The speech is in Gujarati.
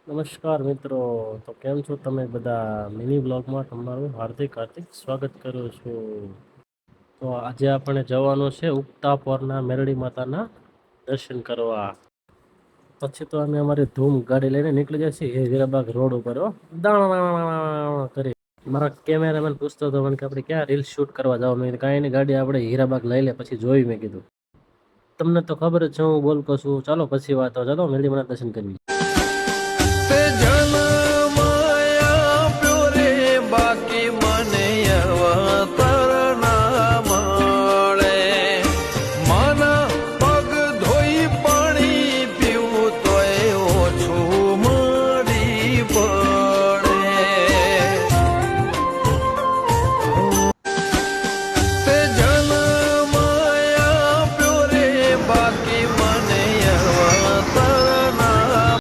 નમસ્કાર મિત્રો. તો કેમ છો તમે બધા? મિની બ્લોગમાં તમારું હાર્દિક હાર્દિક સ્વાગત કરું છું. તો આજે આપણે જવાનું છે ઉગતા પોરના મેરડી માતાના દર્શન કરવા. પછી તો અમે અમારી ધૂમ ગાડી લઈને નીકળી જશે એ હીરાબાગ રોડ ઉપર કરી. મારા કેમેરામેન પૂછતો હતો મને કે આપણે ક્યાં રીલ શૂટ કરવા જાવ. મેં કીધું કાંઈ નહીં, ગાડી આપણે હીરાબાગ લઈ લે પછી જોઈ. મેં કીધું તમને તો ખબર જ છે હું બોલતો છું. ચાલો પછી વાત, ચાલો મેરડી માના દર્શન કરવી.